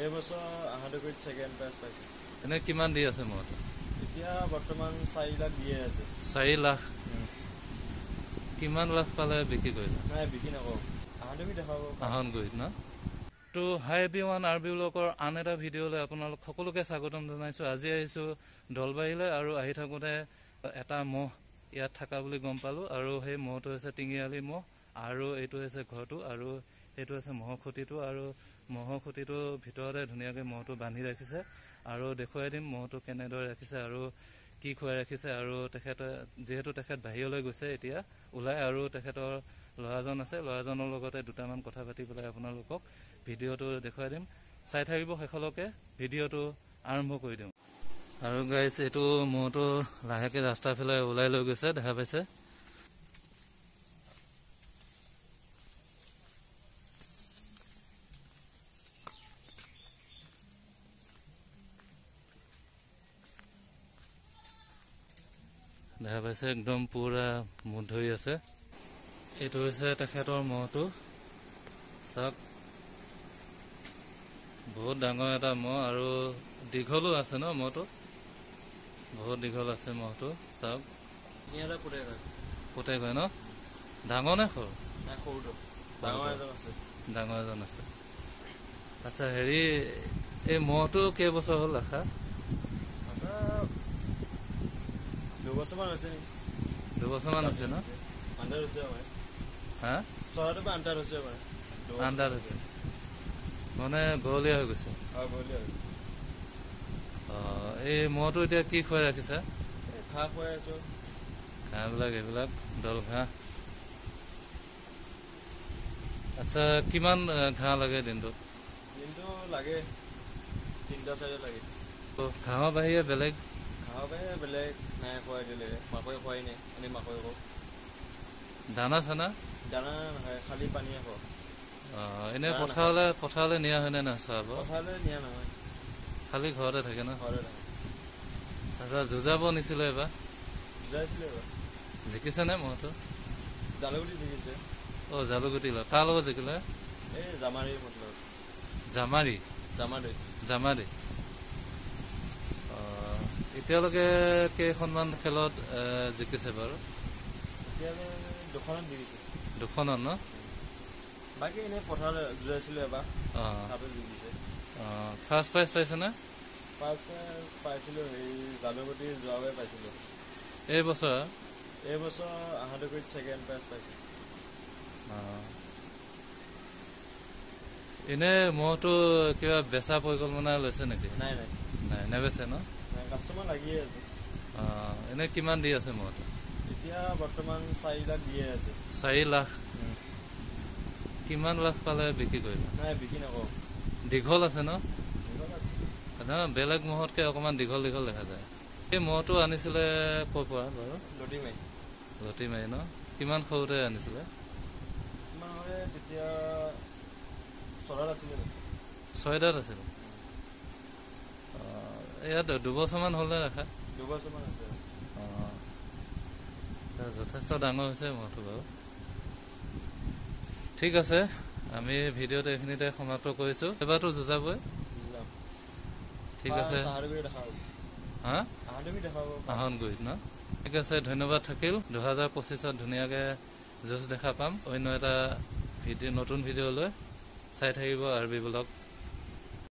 এবছৰ আহাদগুৰিত second prize পাইছোঁ। এনে কিমান দি আছে মহটো? এতিয়া বৰ্তমান 4 লাখ দিয়ে আছে। 4 লাখ? কিমান লাখ পালে বিক্ৰী কৰিলে? নাই বিক্ৰী নকৰোঁ, আহাদগুৰিত দেখাব। আহাদগুৰিত ন? তো হাই এভৰিৱান, আৰবি ব্লগৰ আন এটা ভিডিঅ'লৈ আপোনালোক সকলোকে স্বাগতম জনাইছোঁ। আজি আহিছোঁ দলবাৰীলৈ আৰু আহি থাকোঁতে এটা মহ ইয়াত থকা বুলি গম পালোঁ আৰু সেই মহটো হৈছে টিঙিয়ালি মহ আৰু এইটো হৈছে ঘৰটো আৰু এইটো হৈছে মহৰ খুঁটিটো আৰু মহৰ খুঁটিটোৰ ভিতৰতে ধুনীয়াকৈ মহটো বান্ধি ৰাখিছে আৰু দেখুৱাই দিম মহটো কেনেদৰে ৰাখিছে আৰু কি খুৱাই ৰাখিছে আৰু যিহেতু তেখেত বাহিৰলৈ গৈছে এতিয়া ওলাই আৰু তেখেতৰ ল'ৰাজন আছে, ল'ৰাজনৰ লগতে দুটামান কথা পাতি পেলাই আপোনালোকক ভিডিঅ'টো দেখুৱাই দিম। চাই থাকিব শেষলৈকে, ভিডিঅ'টো আৰম্ভ কৰি দিওঁ। আৰু গাইজ এইটো মহটো লাহেকৈ ৰাস্তাৰ ফালে ওলাই লৈ গৈছে, দেখা পাইছে। দেখা পাইছে একদম পুৰা মুঠ ধৰি আছে। এইটো হৈছে তেখেতৰ মহটো, চাওক বহুত ডাঙৰ এটা মহ আৰু দীঘলো আছে ন মহটো, বহুত দীঘল আছে মহটো। চাওক পুতেক হয় ন? ডাঙৰ নে সৰু? ডাঙৰ এজন আছে। আচ্ছা হেৰি, এই মহটো কেইবছৰ হ'ল ৰখা? 2 বছৰমান হৈছে নেকি? 2 বছৰমান হৈছে ন? আণ্ডাৰ হৈছে হা? চহৰটো পৰা আণ্ডাৰ হৈছে আণ্ডাৰ হৈছে মানে বৰলীয়া হৈ গৈছে। এই মহটো এতিয়া কি খুৱাই ৰাখিছে? ঘাঁহ খুৱাই আছোঁ। ঘাঁহবিলাক এইবিলাক দল ঘাঁহ। আচ্ছা কিমান ঘাঁহ লাগে দিনটোত? দিনটো লাগে 3-4 লাগে। ঘাঁহৰ বাহিৰে বেলেগ? ঘাঁহৰ বাহিৰে বেলেগ নাই খুৱাই দিলে, মাকৈ খুৱাই নাই, এনেই মাকৈ কওঁ। দানা চানা? দানা নাখায়, খালী পানীয়ে খাওঁ। এনেই পথাৰলৈ নিয়া হয়নে নাই চৰাব? পথাৰলৈ নিয়া নহয়, খালী ঘৰতে থাকে ন? ঘৰতে থাকে। আচ্ছা যুঁজাব নিছিলে এবাৰ? যুঁজাইছিলে এবাৰ। জিকিছেনে মহটো? জালুগুটি জিকিছে। জালুগুটি কাৰ লগত জিকিলে? এই জামাৰী মতলব। জামাৰী? জামাৰী। এতিয়ালৈকে কেইখনমান খেলত জিকিছে বাৰু? এতিয়ালৈ 2খনত জিকিছে। 2খনত ন? বাকী এনেই পথাৰত যুঁজাইছিলোঁ এবাৰ, তাতো জিকিছে। ফাৰ্ষ্ট প্ৰাইজ পাইছেনে? ফাৰ্ষ্ট প্ৰাইজ পাইছিলোঁ, হেৰি জালুগুটি যোৱাবাৰ পাইছিলোঁ। এইবছৰ আহাদগুৰিত ছেকেণ্ড প্ৰাইজ পাইছোঁ। এনে মহটো কিবা বেচা পৰিকল্পনা লৈছে নেকি? নাই নেবেচে ন? কাষ্টমাৰ লাগিয়ে আছে। এনে কিমান দি আছে মহটো? এতিয়া বৰ্তমান 4 লাখ দিয়ে আছে। 4 লাখ? কিমান লাখ পালে বিক্ৰী কৰিলে? নাই বিক্ৰী নকৰোঁ। দীঘল আছে ন? দীঘল আছে। বেলেগ মহতকৈ অকণমান দীঘল দেখা যায়। এই মহটো আনিছিলে ক'ৰ পৰা বাৰু? লতিমাৰী ন? কিমান সৰুতে আনিছিলে? কিমান হয় তেতিয়া 6 আছিলে। 6 আছিল? ইয়াত 2 বছৰমান হ'লনে ৰাখা? 2 বছৰমান হৈছে। যথেষ্ট ডাঙৰ হৈছে মহটো বাৰু। ঠিক আছে, আমি ভিডিঅ'টো এইখিনিতে সমাপ্ত কৰিছোঁ। এবাৰতো যুঁজাবই? ঠিক আছে। হা? আহাদগুৰিত ন? ঠিক আছে, ধন্যবাদ থাকিল। 2025ত ধুনীয়াকৈ যুঁজ দেখা পাম অন্য এটা নতুন ভিডিঅ'লৈ। চাই থাকিব আৰবি ব্লগ।